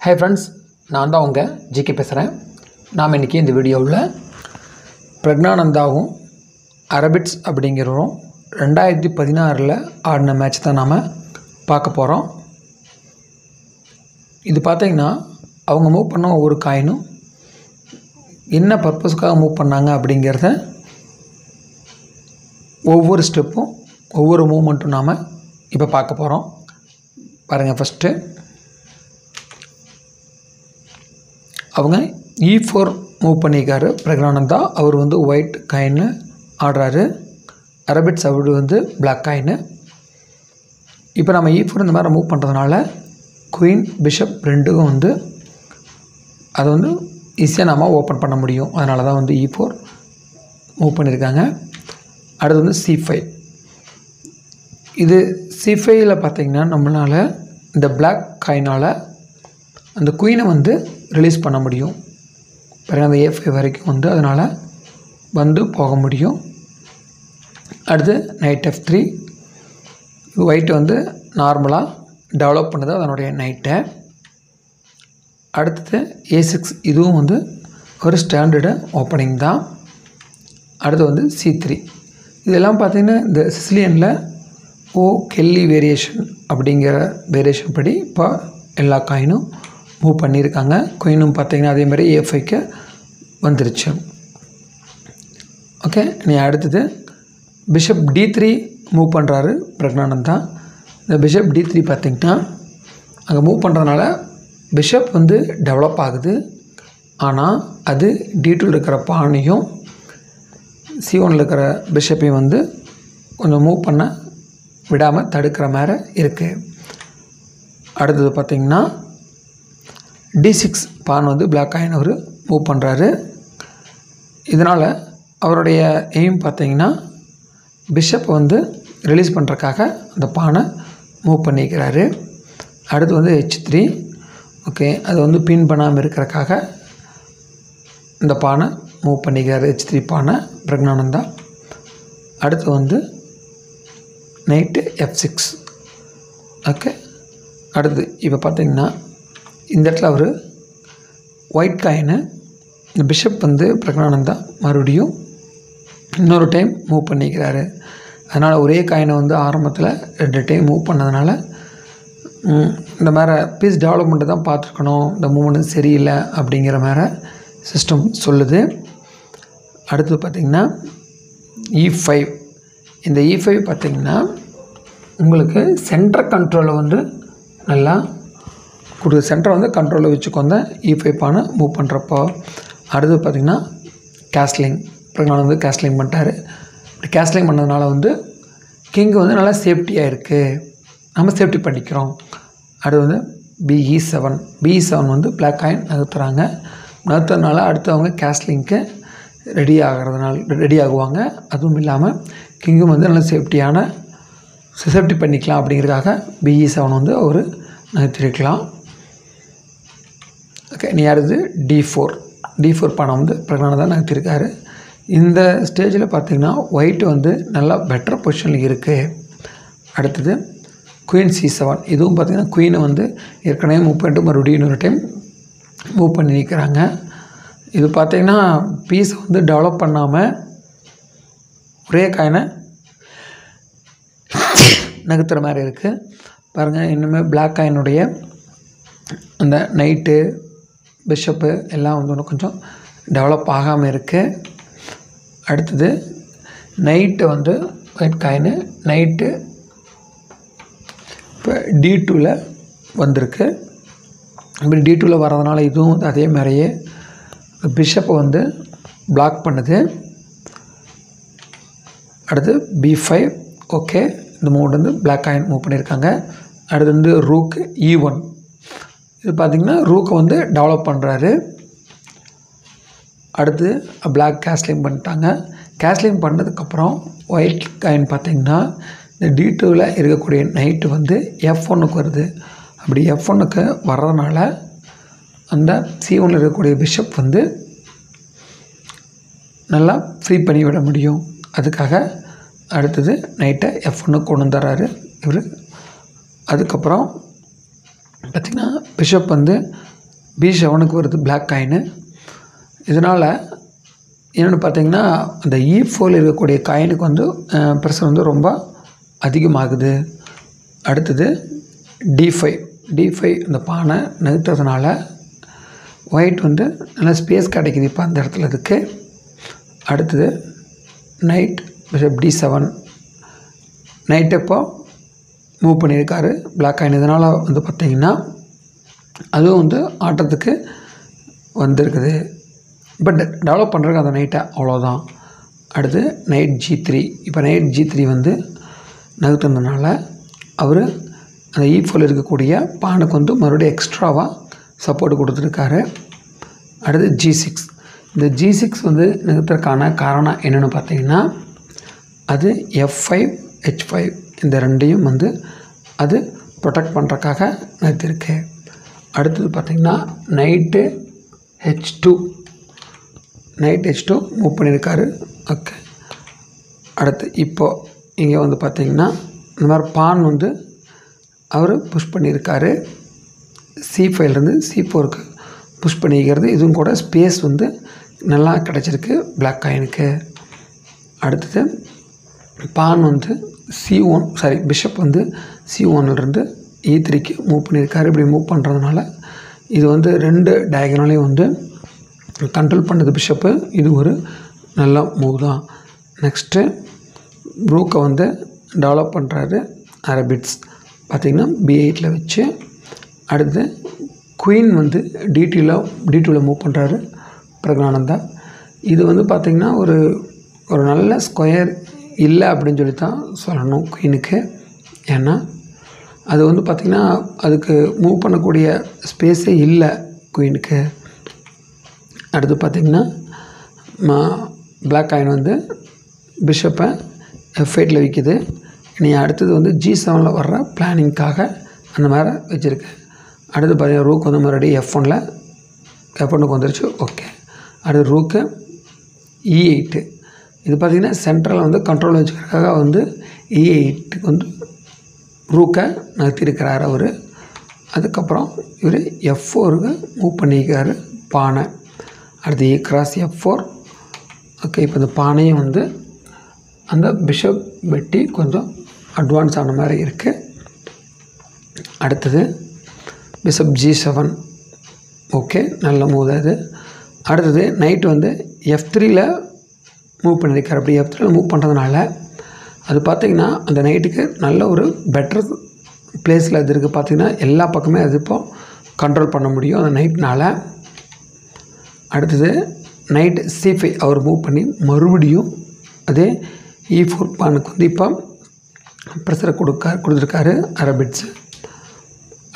Hi friends, நான் தான் உங்க ஜிகே பேசுறேன். நாம இன்னைக்கு இந்த வீடியோவில் பிரக்னானந்தாவும் அரபிட்ஸ் அப்படிங்கிறவரும் 2016ல் ஆடின மேட்ச் தான் நாம பார்க்க போகிறோம். இது பார்த்தீங்கன்னா அவங்க மூவ் பண்ண ஒவ்வொரு காயினும் என்ன பர்பஸ்க்காக மூவ் பண்ணாங்க அப்படிங்கிறத ஒவ்வொரு ஸ்டெப்பும் ஒவ்வொரு மூவ்மெண்ட்டும் நாம் இப்போ பார்க்க போகிறோம். பாருங்கள், ஃபஸ்ட்டு அவங்க E4 மூவ் பண்ணியிருக்காரு பிரக்னானந்தா. அவர் வந்து ஒயிட் காயின்னு ஆடுறாரு. அரபிட்ஸ் அவர் வந்து பிளாக் காயின்னு. இப்போ நம்ம E4 இந்த மாதிரி மூவ் பண்ணுறதுனால குயின் பிஷப் ரெண்டுக்கும் வந்து அதை வந்து ஈஸியாக நாம் ஓப்பன் பண்ண முடியும். அதனால தான் வந்து E4 மூவ் பண்ணியிருக்காங்க. அடுத்து வந்து C5. இது C5ல் பார்த்திங்கன்னா நம்மளால் இந்த பிளாக் காயினால் அந்த குயினை வந்து ரிலீஸ் பண்ண முடியும். பிறகு அந்த A5 வரைக்கும் வந்து அதனால் வந்து போக முடியும். அடுத்து நைட் F3. ஒயிட் வந்து நார்மலாக டெவலப் பண்ணுது அதனுடைய நைட்டை. அடுத்தது A6. இதுவும் வந்து ஒரு ஸ்டாண்டர்டு ஓப்பனிங் தான். அடுத்து வந்து C3. இதெல்லாம் பார்த்திங்கன்னா இந்த சிசிலியனில் கெல்லி வேரியேஷன் அப்படிங்கிற வேரியேஷன் படி இப்போ எல்லா காயினும் மூவ் பண்ணியிருக்காங்க. குயினும் பார்த்திங்கன்னா அதேமாதிரி A5க்கு வந்துருச்சு. ஓகே, நீ அடுத்தது பிஷப் D3 மூவ் பண்ணுறாரு பிரக்னானந்தா. இந்த பிஷப் D3 பார்த்திங்கன்னா அங்கே மூவ் பண்ணுறதுனால பிஷப் வந்து டெவலப் ஆகுது. ஆனால் அது D2 இருக்கிற பானையும் C1 இருக்கிற பிஷப்பையும் வந்து கொஞ்சம் மூவ் பண்ண விடாமல் தடுக்கிற மாதிரி இருக்குது. அடுத்தது பார்த்திங்கன்னா D6 பான் வந்து பிளாக் காயின் அவர் மூவ் பண்ணுறாரு. இதனால் அவருடைய எய்ம் பார்த்திங்கன்னா பிஷப்பை வந்து ரிலீஸ் பண்ணுறக்காக அந்த பானை மூவ் பண்ணிக்கிறாரு. அடுத்து வந்து H3. ஓகே, அது வந்து பின் பண்ணாமல் இருக்கிறக்காக இந்த பானை மூவ் பண்ணிக்கிறாரு, H3 பானை பிரக்னானந்தா. அடுத்து வந்து நைட்டு F6. ஓகே, அடுத்து இப்போ பார்த்திங்கன்னா இந்த இடத்துல அவர் ஒயிட் காயினை இந்த பிஷப் வந்து பிரக்னானந்தா மறுபடியும் இன்னொரு டைம் மூவ் பண்ணிக்கிறாரு. அதனால் ஒரே காயினை வந்து ஆரம்பத்தில் 2 டைம் மூவ் பண்ணதுனால இந்த மாதிரி பீஸ் டெவலப்மெண்ட்டு தான் பார்த்துருக்கணும், இந்த மூவ்மெண்ட் சரியில்லை அப்படிங்கிற மாதிரி சிஸ்டம் சொல்லுது. அடுத்து பார்த்திங்கன்னா E5. இந்த E5 பார்த்திங்கன்னா உங்களுக்கு சென்டர் கண்ட்ரோலை வந்து நல்லா சென்டரை வந்து கண்ட்ரோலில் வச்சுக்கொண்ட E5 பானை மூவ் பண்ணுறப்போ. அடுத்து பார்த்திங்கன்னா கேஸ்லிங். பிரக்னானந்தா வந்து கேஸ்லிங் பண்ணிட்டாரு. இப்படி கேஸ்லிங் பண்ணதுனால வந்து கிங்கு வந்து நல்லா சேஃப்டியாக இருக்குது, நம்ம சேஃப்டி பண்ணிக்கிறோம். அடுத்து வந்து BE7 வந்து பிளாக் காயின் நகர்த்துறதுனால அடுத்து அவங்க கேஸ்லிங்க்கு ரெடி ஆகுவாங்க. அதுவும் இல்லாமல் கிங்கும் வந்து நல்லா சேஃப்டி பண்ணிக்கலாம் அப்படிங்கிறதுக்காக BE7 வந்து அவர் நகர்த்திருக்கலாம். ஓகே, நீ அடுத்து D4 பணம் வந்து பிரக்னானந்தா நகர்த்திருக்காரு. இந்த ஸ்டேஜில் பார்த்திங்கன்னா ஒயிட் வந்து நல்லா பெட்டர் பொசிஷனில் இருக்குது. அடுத்தது குயின் C7. இதுவும் பார்த்திங்கன்னா குயினை வந்து ஏற்கனவே மூவ் பண்ணிட்டு மறுபடியும் இன்னொரு டைம் மூவ் பண்ணி நிற்கிறாங்க. இது பார்த்திங்கன்னா பீஸை வந்து டெவலப் பண்ணாமல் ஒரே காயினை நகர்த்துற மாதிரி இருக்குது. பாருங்கள், இன்னுமே பிளாக் காயினுடைய அந்த நைட்டு பிஷப்பு எல்லாம் வந்து இன்னும் கொஞ்சம் டெவலப் ஆகாமல் இருக்குது. அடுத்தது நைட்டு வந்து ஒயிட் காயினு நைட்டு இப்போ D2ல் வந்திருக்கு. இப்படி D2ல் வர்றதுனால இதுவும் வந்து அதே மாதிரியே பிஷப்பை வந்து பிளாக் பண்ணுது. அடுத்து B5. ஓகே, இந்த மூவ் வந்து பிளாக் காயின் மூவ் பண்ணியிருக்காங்க. அடுத்து வந்து ரூக் E1. இது பார்த்திங்கன்னா ரூக்கை வந்து டெவலப் பண்ணுறாரு. அடுத்து பிளாக் கேஸ்லிங் பண்ணிட்டாங்க. கேஸ்லிங் பண்ணதுக்கப்புறம் ஒயிட் காயின் பார்த்திங்கன்னா இந்த D2ல் இருக்கக்கூடிய நைட்டு வந்து F1க்கு வருது. அப்படி F1க்கு வர்றதுனால அந்த C1ல் இருக்கக்கூடிய பிஷப் வந்து நல்லா ஃப்ரீ பண்ணி விட முடியும். அதுக்காக அடுத்தது நைட்டை F1க்கு கொண்டு வந்துடுறாரு இவர். அதுக்கப்புறம் பார்த்திங்கன்னா பிஷப் வந்து B7க்கு வருது பிளாக் காயினு. இதனால் என்னென்னு பார்த்தீங்கன்னா அந்த E4ல் இருக்கக்கூடிய காயினுக்கு வந்து ப்ரெஷர் வந்து ரொம்ப அதிகமாகுது. அடுத்தது D5 அந்த பானை நகர்த்துறதுனால ஒயிட் வந்து நல்லா ஸ்பேஸ் கிடைக்குது இப்போ அந்த இடத்துல இருக்குது. அடுத்தது நைட் பிஷப் D7 நைட் இப்போ மூவ் பண்ணியிருக்காரு பிளாக் காயின். இதனால் வந்து பார்த்திங்கன்னா அதுவும் வந்து ஆட்டத்துக்கு வந்திருக்குது. பட் டெவலப் பண்ணுறதுக்கு அந்த நைட்டை அவ்வளோதான். அடுத்து நைட் G3. இப்போ நைட் G3 வந்து நகர்த்துனதுனால அவர் அந்த E4ல் இருக்கக்கூடிய பானுக்கு வந்து மறுபடியும் எக்ஸ்ட்ராவாக சப்போர்ட் கொடுத்துருக்காரு. அடுத்து G6. இந்த G6 வந்து நகர்த்துறதுக்கான காரணம் என்னென்னு பார்த்தீங்கன்னா அது F5 H5 இந்த ரெண்டையும் வந்து அது ப்ரொடெக்ட் பண்ணுறதுக்காக நகர்த்திருக்கு. அடுத்தது பார்த்திங்கன்னா நைட்டு H2 மூவ் பண்ணியிருக்காரு. ஓகே. அடுத்து இப்போது இங்கே வந்து பார்த்திங்கன்னா இந்த மாதிரி பான் வந்து அவர் புஷ் பண்ணியிருக்காரு. C5லேருந்து C4க்கு புஷ் பண்ணிக்கிறது. இதுவும் கூட ஸ்பேஸ் வந்து நல்லா கிடச்சிருக்கு பிளாக் காயினுக்கு. அடுத்தது பான் வந்து பிஷப் வந்து C1லேருந்து E3க்கு மூவ் பண்ணியிருக்காரு. இப்படி மூவ் பண்ணுறதுனால இது வந்து 2 டயகனலையும் வந்து கண்ட்ரோல் பண்ணுது பிஷப்பு. இது ஒரு நல்ல மூவ் தான். நெக்ஸ்ட்டு ரூக்கை வந்து டெவலப் பண்ணுறாரு அரபிட்ஸ் பார்த்திங்கன்னா B8ல் வச்சு. அடுத்து குயின் வந்து D2ல் மூவ் பண்ணுறாரு பிரக்னானந்தா. இது வந்து பார்த்திங்கன்னா ஒரு நல்ல ஸ்கொயர் இல்லை அப்படின்னு சொல்லி தான் சொல்லணும் குயினுக்கு. ஏன்னா அது வந்து பார்த்திங்கன்னா அதுக்கு மூவ் பண்ணக்கூடிய ஸ்பேஸே இல்லை குயினுக்கு. அடுத்து பார்த்திங்கன்னா பிளாக் காயின் வந்து பிஷப்பை F8ல் வைக்குது. இனி அடுத்தது வந்து G7ல் வர்ற பிளானிங்காக அந்த மாதிரி வச்சுருக்கு. அடுத்து பார்த்திங்கன்னா ரூக் வந்து மறுபடியும் F1க்கு வந்துருச்சு. ஓகே. அடுத்து ரூக்கு E8. இது பார்த்திங்கன்னா சென்ட்ரலில் வந்து கண்ட்ரோல் வச்சுக்கிறதுக்காக வந்து E8க்கு வந்து ரூக்கை நகர்த்திருக்கிறார் அவர். அதுக்கப்புறம் இவர் F4க்கு மூவ் பண்ணியிருக்காரு பானை. அடுத்து E cross F4. ஓகே. இப்போ இந்த பானையும் வந்து அந்த பிஷப் வெட்டி கொஞ்சம் அட்வான்ஸ் ஆன மாதிரி இருக்குது. அடுத்தது பிஷப் G7. ஓகே. நல்ல மூவ் தான் இது. அடுத்தது நைட் வந்து F3ல் மூவ் பண்ணியிருக்காரு. அப்படி F3ல் மூவ் பண்ணுறதுனால அது பார்த்திங்கன்னா அந்த நைட்டுக்கு நல்ல ஒரு பெட்டர் பிளேஸில் அது இருக்குது. பார்த்திங்கன்னா எல்லா பக்கமே அது இப்போ கண்ட்ரோல் பண்ண முடியும் அந்த நைட்னால். அடுத்தது நைட் C5 அவர் மூவ் பண்ணி மறுபடியும் அதே E4 பானுக்கு வந்து இப்போ ப்ரெஷரை கொடுத்துருக்காரு அரபிட்ஸு.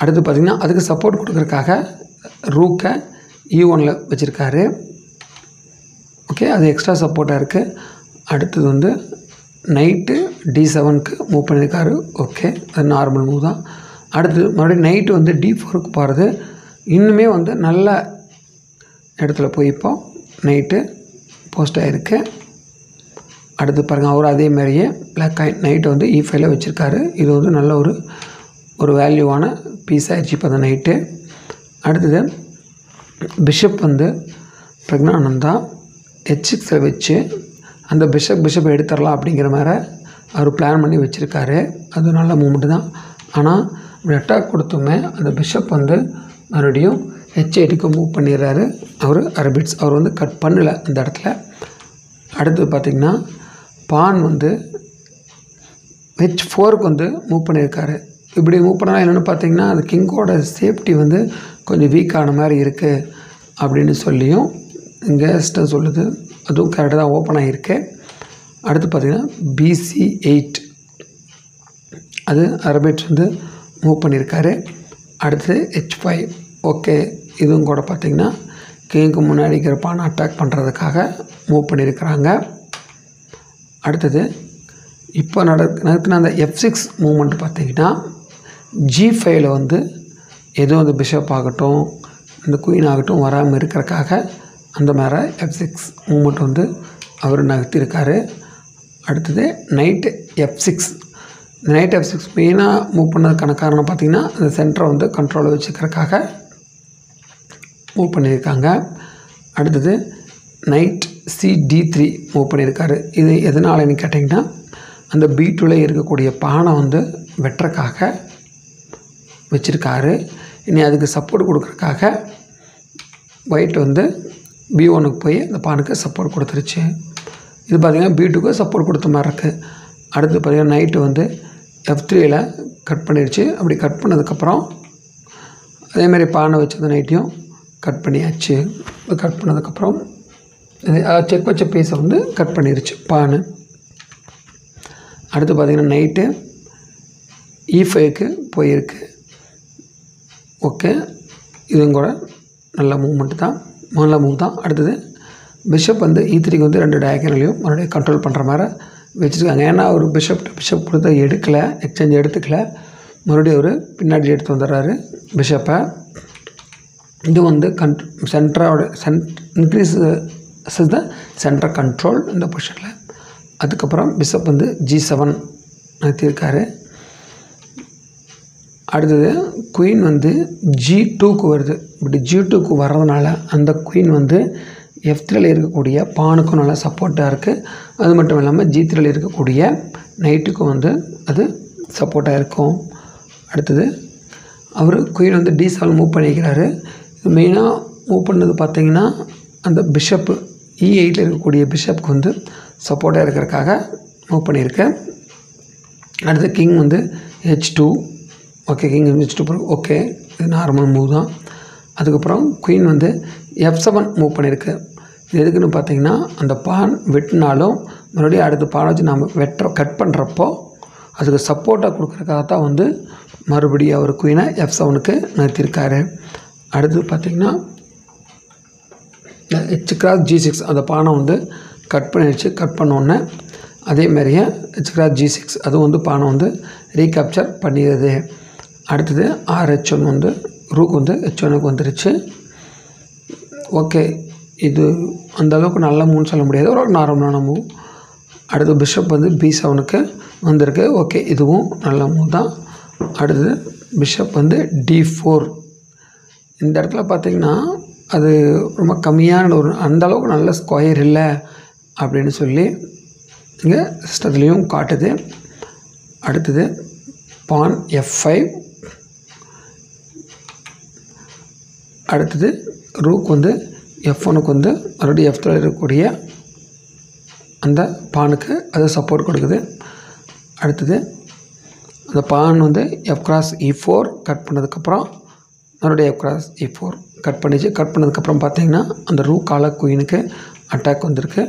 அடுத்து பார்த்திங்கன்னா அதுக்கு சப்போர்ட் கொடுக்குறதுக்காக ரூக்கை E1ல் வச்சுருக்காரு. ஓகே. அது எக்ஸ்ட்ரா சப்போர்ட்டாக இருக்குது. அடுத்தது வந்து நைட்டு D7க்கு மூவ் பண்ணியிருக்காரு. ஓகே. அது நார்மல் மூவ் தான். அடுத்து மறுபடியும் நைட்டு வந்து D4க்கு போகிறது இன்னுமே வந்து நல்ல இடத்துல போய் இப்போ நைட்டு போஸ்ட் ஆகிருக்கு. அடுத்து பாருங்கள் அவர் அதே மாதிரியே பிளாக் காயின் நைட்டை வந்து E5ல் வச்சுருக்காரு. இது வந்து நல்ல ஒரு வேல்யூவான பீஸ் ஆகிடுச்சு இப்போ அந்த நைட்டு. அடுத்தது பிஷப் வந்து பிரக்னானந்தா H6ல் வச்சு அந்த பிஷப் எடுத்துடலாம் அப்படிங்கிற மாதிரி அவர் பிளான் பண்ணி வச்சுருக்காரு. அது நல்ல மூமெண்ட்டு தான். ஆனால் இப்படி அட்டாக் கொடுத்துமே அந்த பிஷப் வந்து மறுபடியும் H8க்கு மூவ் பண்ணிடுறாரு அவர் அரபிட்ஸ். அவர் வந்து கட் பண்ணலை அந்த இடத்துல. அடுத்து பார்த்திங்கன்னா பான் வந்து H4க்கு வந்து மூவ் பண்ணியிருக்காரு. இப்படி மூவ் பண்ணால் என்னென்னு பார்த்திங்கன்னா அது கிங்கோட சேஃப்டி வந்து கொஞ்சம் வீக்கான மாதிரி இருக்குது அப்படின்னு சொல்லியும் கெஸ்ட்டை சொல்லுது. அதுவும் கரெக்டாக தான் ஓப்பன் ஆகிருக்கு. அடுத்து பார்த்திங்கன்னா BC8 அது அரபிட்ஸ் வந்து மூவ் பண்ணியிருக்காரு. அடுத்து H5. ஓகே. இதுவும் கூட பார்த்திங்கன்னா கிங்க்கு முன்னாடி இருக்கிற பானை அட்டாக் பண்ணுறதுக்காக மூவ் பண்ணியிருக்கிறாங்க. அடுத்தது இப்போ நடத்தின அந்த F6 மூமெண்ட் பார்த்திங்கன்னா G5ல் வந்து எதுவும் அந்த பிஷப் ஆகட்டும் இந்த குயின் ஆகட்டும் வராமல் இருக்கிறதுக்காக அந்த மாதிரி F6 மூமெண்ட் வந்து அவர் நகர்த்தியிருக்காரு. அடுத்தது நைட்டு F6. இந்த நைட் F6 மெயினாக மூவ் பண்ணதுக்கான காரணம் பார்த்திங்கன்னா அந்த சென்டரை வந்து கண்ட்ரோலில் வச்சுக்கிறதுக்காக மூவ் பண்ணியிருக்காங்க. அடுத்தது நைட் CD3 மூவ் பண்ணியிருக்காரு. இது எதனாலன்னு கேட்டிங்கன்னா அந்த B2ல இருக்கக்கூடிய பானை வந்து வெட்டுறக்காக வச்சுருக்காரு. இனி அதுக்கு சப்போர்ட் கொடுக்குறக்காக ஒயிட் வந்து B1க்கு போய் அந்த பானுக்கு சப்போர்ட் கொடுத்துருச்சு. இது பார்த்திங்கன்னா B2க்கு சப்போர்ட் கொடுத்த மாதிரி இருக்குது. அடுத்து பார்த்திங்கன்னா நைட்டு வந்து F3ல் கட் பண்ணிடுச்சு. அப்படி கட் பண்ணதுக்கப்புறம் அதேமாதிரி பானை வச்சது நைட்டையும் கட் பண்ணியாச்சு. கட் பண்ணதுக்கப்புறம் செக் வச்ச பீஸை வந்து கட் பண்ணிடுச்சு பானை. அடுத்து பார்த்திங்கன்னா நைட்டு E5க்கு போயிருக்கு. ஓகே, இதுவும் கூட நல்ல மூவ்மெண்ட் தான், நல்ல மூவ் தான். அடுத்தது பிஷப் வந்து E3க்கு வந்து 2 டயகனலையும் மறுபடியும் கண்ட்ரோல் பண்ணுற மாதிரி வச்சுருக்காங்க. ஏன்னா அவர் பிஷப் கொடுத்த எடுக்கலை, எக்ஸ்சேஞ்ச் எடுத்துக்கல, மறுபடியும் அவர் பின்னாடி எடுத்து வந்துடுறாரு பிஷப்பை. இது வந்து சென்டரோட இன்க்ரீஸ் த சென்டர் கண்ட்ரோல் இந்த பொசிஷனில். அதுக்கப்புறம் பிஷப் வந்து G7 நிறுத்தியிருக்காரு. அடுத்தது குயின் வந்து G2க்கு வருது. இப்படி G2க்கு வர்றதுனால அந்த குயின் வந்து F3ல் இருக்கக்கூடிய பானுக்கும் நல்லா சப்போர்ட்டாக இருக்குது. அது மட்டும் இல்லாமல் G3ல் இருக்கக்கூடிய நைட்டுக்கும் வந்து அது சப்போர்ட்டாக இருக்கும். அடுத்தது அவர் குயின் வந்து D7 மூவ் பண்ணிக்கிறாரு. மெயினாக மூவ் பண்ணது பார்த்திங்கன்னா அந்த பிஷப்பு E8ல் இருக்கக்கூடிய பிஷப்புக்கு வந்து சப்போர்ட்டாக இருக்கிறதுக்காக மூவ் பண்ணியிருக்கேன். அடுத்து கிங் வந்து H2. Okay, king H2 okay, இது நார்மல் மூவ் தான். அதுக்கப்புறம் குயின் வந்து F7 மூவ் பண்ணியிருக்கு. இது எதுக்குன்னு பார்த்தீங்கன்னா அந்த பான் வெட்டினாலும் மறுபடியும் அடுத்த பானை வச்சு நம்ம கட் பண்ணுறப்போ அதுக்கு சப்போர்ட்டாக கொடுக்குறதுக்காக தான் வந்து மறுபடியும் அவர் குயினை F7க்கு நிறுத்தியிருக்காரு. அடுத்து பார்த்திங்கன்னா H×G6 அந்த பானை வந்து கட் பண்ணிடுச்சு. கட் பண்ணோன்னே அதேமாரியே H×G6 அதுவும் வந்து பானை வந்து ரீகேப்சர் பண்ணிடுது. அடுத்தது RH1 வந்து ரூக் வந்து H1க்கு வந்துருச்சு. ஓகே, இது அந்தளவுக்கு நல்ல மூவ்னு சொல்ல முடியாது, ஒரு நார்மலான மூவ். அடுத்து பிஷப் வந்து B7க்கு வந்திருக்கு. ஓகே, இதுவும் நல்ல மூவ் தான். அடுத்தது பிஷப் வந்து D4. இந்த இடத்துல பார்த்திங்கன்னா அது ரொம்ப கம்மியான ஒரு அந்தளவுக்கு நல்ல ஸ்கொயர் இல்லை அப்படின்னு சொல்லி இங்கே சிஸ்டத்துலேயும் காட்டுது. அடுத்தது பான் F5. அடுத்தது ரூக் வந்து F1க்கு வந்து மறுபடியும் F3ல் இருக்கக்கூடிய அந்த பானுக்கு அது சப்போர்ட் கொடுக்குது. அடுத்தது அந்த பான் வந்து F×E4 கட் பண்ணதுக்கப்புறம் மறுபடியும் F×E4 கட் பண்ணிச்சு. கட் பண்ணதுக்கப்புறம் பார்த்திங்கன்னா அந்த ரூக்கால குயினுக்கு அட்டாக் வந்திருக்கு.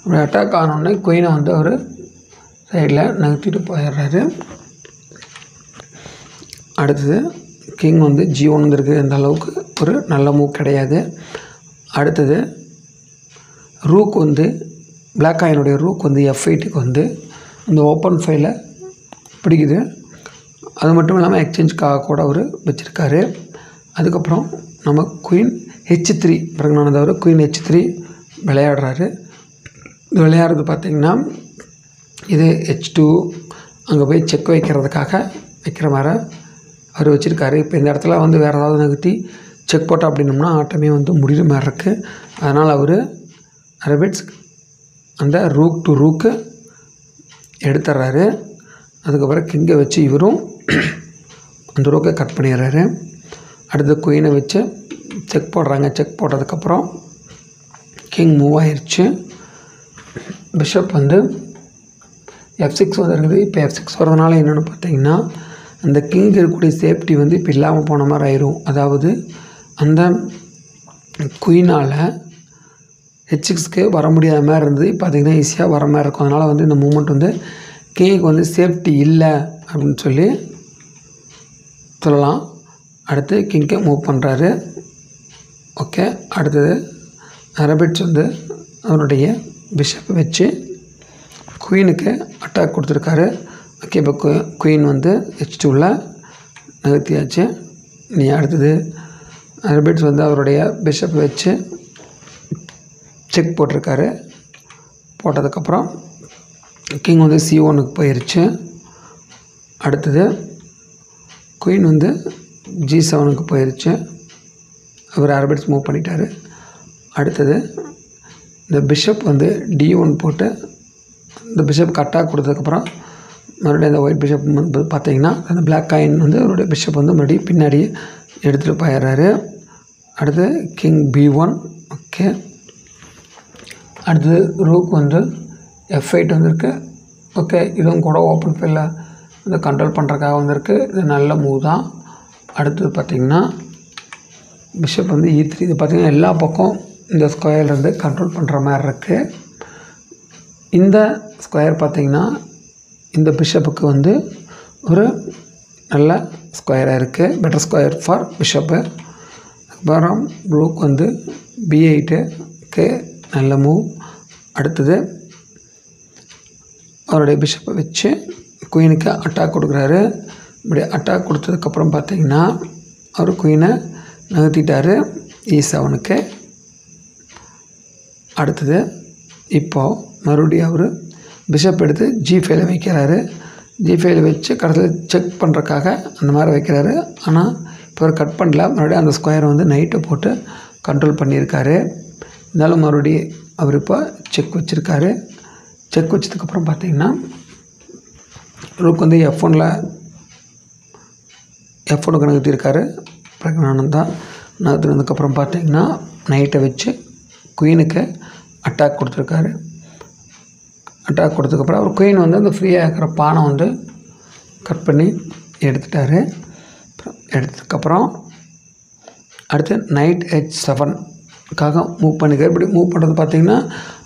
அப்படி அட்டாக் ஆனோடனே குயினை வந்து அவர் சைடில் நகர்த்திட்டு போயிடுறாரு. அடுத்தது கிங் வந்து G1 வந்துருக்கு. அந்த அளவுக்கு ஒரு நல்ல மூவ் கிடையாது. அடுத்தது ரூக் வந்து பிளாக் காயினுடைய ரூக் வந்து F8க்கு வந்து இந்த ஓப்பன் ஃபைலை பிடிக்குது. அது மட்டும் இல்லாமல் எக்ஸ்சேஞ்சுக்காக கூட அவர் வச்சுருக்காரு. அதுக்கப்புறம் நம்ம குயின் H3 பிரக்னானந்தா அவர் குயின் H3 விளையாடுறாரு. இது விளையாடுறது பார்த்திங்கன்னா இது H2 அங்கே போய் செக் வைக்கிறதுக்காக வைக்கிற மாதிரி அவர் வச்சுருக்காரு. இப்போ இந்த இடத்துல வந்து வேறு ஏதாவது நகர்த்தி செக் போட்டோம் அப்படின்னோம்னா ஆட்டமே வந்து முடிகிற மாதிரி இருக்குது. அதனால் அவர் அரபிட்ஸ் அந்த ரூக் டு ரூக்கு எடுத்துட்றாரு. அதுக்கப்புறம் கிங்கை வச்சு இவரும் அந்த ரூக்கை கட் பண்ணிடுறாரு. அடுத்து குயினை வச்சு செக் போடுறாங்க. செக் போட்டதுக்கப்புறம் கிங் மூவ் ஆயிடுச்சு. பிஷப் வந்து F6 வந்துருக்குது. இப்போ F6 வரதுனால என்னென்னு பார்த்தீங்கன்னா அந்த கிங்கு இருக்கக்கூடிய சேஃப்டி வந்து இப்போ இல்லாமல் போன மாதிரி ஆயிரும். அதாவது அந்த குயினால் H6க்கு வர முடியாத மாதிரி இருந்தது. இப்போ பார்த்திங்கன்னா ஈஸியாக வர மாதிரி இருக்கும். அதனால் வந்து இந்த மூமெண்ட் வந்து கிங்குக்கு வந்து சேஃப்டி இல்லை அப்படின்னு சொல்லி சொல்லலாம். அடுத்து கிங்கை மூவ் பண்ணுறாரு. ஓகே, அடுத்தது அரபிட்ஸ் வந்து அவருடைய பிஷப்பை வச்சு குயினுக்கு அட்டாக் கொடுத்துருக்காரு. ஓகே, இப்போ குயின் வந்து H2ல் நகர்த்தியாச்சு. நீ அடுத்தது அரபிட்ஸ் வந்து அவருடைய பிஷப்பை வச்சு செக் போட்டிருக்காரு. போட்டதுக்கப்புறம் கிங் வந்து C1க்கு போயிடுச்சு. அடுத்தது குயின் வந்து G7க்கு போயிடுச்சு. அவர் அரபிட்ஸ் மூவ் பண்ணிட்டார். அடுத்தது இந்த பிஷப் வந்து D1 போட்டு இந்த பிஷப் அட்டாக் கொடுத்ததுக்கப்புறம் மறுபடியும் அந்த ஒயிட் பிஷப் வந்து பார்த்திங்கன்னா அந்த பிளாக் காயின் வந்து அவருடைய பிஷப் வந்து மறுபடியும் பின்னாடி எடுத்துகிட்டு போயிடுறாரு. அடுத்து கிங் B1. ஓகே, அடுத்தது ரூக் வந்து F8 வந்திருக்கு. ஓகே, இதுவும் கூட ஓப்பன் ஃபீல்டில் வந்து கண்ட்ரோல் பண்ணுறதுக்காக வந்திருக்கு. இது நல்ல மூவ் தான். அடுத்தது பார்த்திங்கன்னா பிஷப் வந்து E3. இது பார்த்திங்கன்னா எல்லா பக்கம் இந்த ஸ்கொயர்லேருந்து கண்ட்ரோல் பண்ணுற மாதிரி இருக்குது. இந்த ஸ்கொயர் பார்த்திங்கன்னா இந்த பிஷப்புக்கு வந்து ஒரு நல்ல ஸ்கொயராக இருக்குது, பெட்டர் ஸ்கொயர் ஃபார் பிஷப்பு. அப்புறம் ரூக் வந்து B8க்கு நல்ல மூவ். அடுத்தது அவருடைய பிஷப்பை வச்சு குயினுக்கு அட்டாக் கொடுக்குறாரு. இப்படி அட்டாக் கொடுத்ததுக்கப்புறம் பார்த்திங்கன்னா அவர் குயினை நகர்த்திட்டார் E7க்கு. அடுத்தது இப்போது மறுபடியும் அவர் பிஷப் எடுத்து G5 வைக்கிறாரு. G5 வச்சு கடைசியில் செக் பண்ணுறக்காக அந்த மாதிரி வைக்கிறாரு. ஆனால் இப்போ அவர் கட் பண்ணல, மறுபடியும் அந்த ஸ்கொயரை வந்து நைட்டை போட்டு கண்ட்ரோல் பண்ணியிருக்காரு. இருந்தாலும் மறுபடியும் அவர் இப்போ செக் வச்சுருக்காரு. செக் வச்சதுக்கப்புறம் பார்த்திங்கன்னா ரூக் வந்து F1க்கு நகர்த்தியிருக்காரு பிரக்னானந்தா. நகர்த்தினதுக்கப்புறம் பார்த்திங்கன்னா நைட்டை வச்சு குயினுக்கு அட்டாக் கொடுத்துருக்காரு. அட்டாக் கொடுத்ததுக்கப்புறம் அவர் குயின் வந்து அந்த ஃப்ரீயாக இருக்கிற பானை வந்து கட் பண்ணி எடுத்துட்டார். எடுத்ததுக்கப்புறம் அடுத்து நைட் H7க்காக மூவ் பண்ணிக்கார். இப்படி மூவ் பண்ணுறது பார்த்திங்கன்னா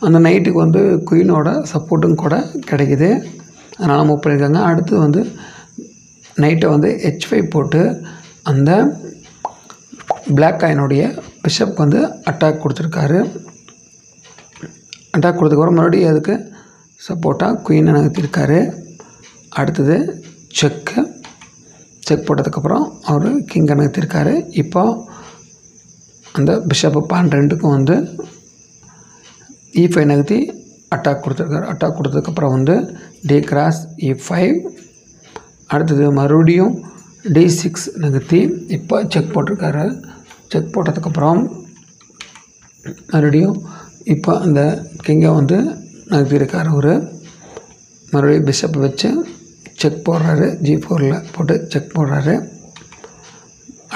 அந்த நைட்டுக்கு வந்து குயினோட சப்போர்ட்டும் கூட கிடைக்குது, அதனால் மூவ் பண்ணியிருக்காங்க. அடுத்து வந்து நைட்டை வந்து H5 போட்டு அந்த பிளாக் காயினுடைய பிஷப் வந்து அட்டாக் கொடுத்துருக்காரு. அட்டாக் கொடுத்ததுக்கப்புறம் மறுபடியும் அதுக்கு சப்போர்ட்டாக குயினை நகர்த்திருக்காரு. அடுத்தது செக் போட்டதுக்கப்புறம் அவர் கிங்கை நகர்த்திருக்காரு. இப்போ அந்த பிஷப்பு பான் 2க்கும் வந்து E5 நகர்த்தி அட்டாக் கொடுத்துருக்காரு. அட்டாக் கொடுத்ததுக்கப்புறம் வந்து D கிராஸ் E5. அடுத்தது மறுபடியும் D6 நகர்த்தி இப்போ செக் போட்டிருக்காரு. செக் போட்டதுக்கப்புறம் மறுபடியும் இப்போ அந்த கிங்கை வந்து நகர்த்தியிருக்காரு. ஒரு மறுபடியும் பிஷப்பை வச்சு செக் போடுறாரு. G4ல் போட்டு செக் போடுறாரு.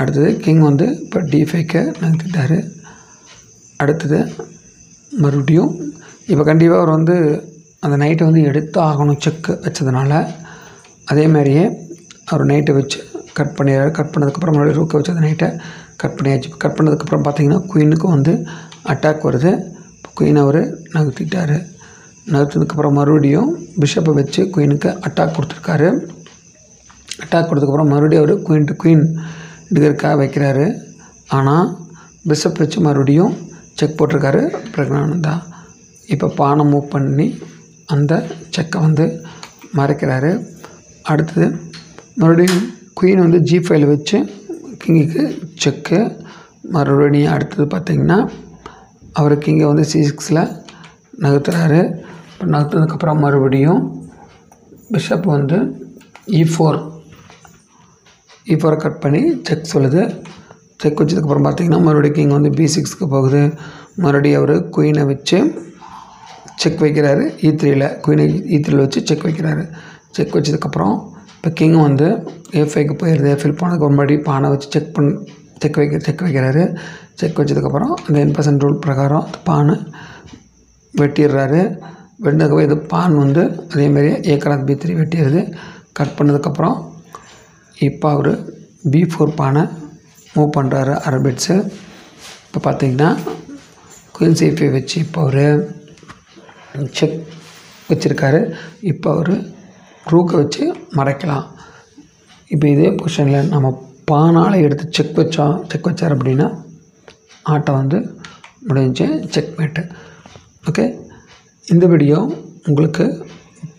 அடுத்தது கிங் வந்து இப்போ D5க்கு நகர்த்திட்டார். அடுத்தது மறுபடியும் இப்போ கண்டிப்பாக அவர் வந்து அந்த நைட்டை வந்து எடுத்து ஆகணும் செக்கு வச்சதுனால. அதே மாதிரியே அவர் நைட்டை வச்சு கட் பண்ணிடுறாரு. கட் பண்ணதுக்கப்புறம் மறுபடியும் ரூக்கை வச்சு அந்த நைட்டை கட் பண்ணியாச்சு. கட் பண்ணதுக்கப்புறம் பார்த்திங்கன்னா குயினுக்கும் வந்து அட்டாக் வருது. குயின் அவர் நகர்த்திட்டார். நகர்த்தினதுக்கப்புறம் மறுபடியும் பிஷப்பை வச்சு குயினுக்கு அட்டாக் கொடுத்துருக்காரு. அட்டாக் கொடுத்ததுக்கப்புறம் மறுபடியும் அவர் குயின் டு குயின் எடுக்கிறதுக்காக வைக்கிறாரு. ஆனால் பிஷப் வச்சு மறுபடியும் செக் போட்டிருக்காரு பிரக்னானந்தா. இப்போ பானை மூவ் பண்ணி அந்த செக்கை வந்து மறைக்கிறாரு. அடுத்தது மறுபடியும் குயின் வந்து G5 வச்சு கிங்குக்கு செக்கு. மறுபடியும் அடுத்தது பார்த்திங்கன்னா அவர் கிங்கை வந்து C6ல் நகர்த்துறாரு. இப்போ நகர்த்ததுக்கப்புறம் மறுபடியும் பிஷப் வந்து E4 கட் பண்ணி செக் சொல்லுது. செக் வச்சதுக்கப்புறம் பார்த்திங்கன்னா மறுபடியும் கிங் வந்து B6க்கு போகுது. மறுபடியும் அவர் குயினை வச்சு செக் வைக்கிறாரு. E3ல் குயினை E3ல் வச்சு செக் வைக்கிறாரு. செக் வச்சதுக்கப்புறம் இப்போ கிங் வந்து A5க்கு போயிடுது. A5 போனதுக்கு மறுபடியும் பானை வச்சு செக் வைக்கிறாரு. செக் வச்சதுக்கப்புறம் அந்த 10% ரூல் பிரகாரம் பானை வெட்டிடுறாரு. வெட்டினதுக்கப்புறம் இது பான் வந்து அதேமாதிரி A கிராஸ் B3 வெட்டிடுது. கட் பண்ணதுக்கப்புறம் இப்போ அவர் B4 பானை மூவ் பண்ணுறாரு அரபிட்ஸு. இப்போ பார்த்திங்கன்னா குயின் C5 வச்சு இப்போ அவர் செக் வச்சுருக்காரு. இப்போ அவர் ரூக்கை வச்சு மறைக்கலாம். இப்போ இதே பொசிஷனில் நம்ம பானால் எடுத்து செக் வச்சார் அப்படின்னா ஆட்டம் வந்து முடிஞ்சு செக்மேட்டு. ஓகே, இந்த வீடியோ உங்களுக்கு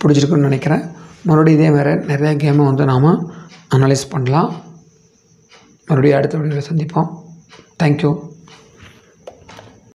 பிடிச்சிருக்குன்னு நினைக்கிறேன். மறுபடியும் இதே மாதிரி நிறையா கேமை வந்து நாம் அனலைஸ் பண்ணலாம். மறுபடியும் அடுத்த வீடியோவில் சந்திப்போம். தேங்க்யூ.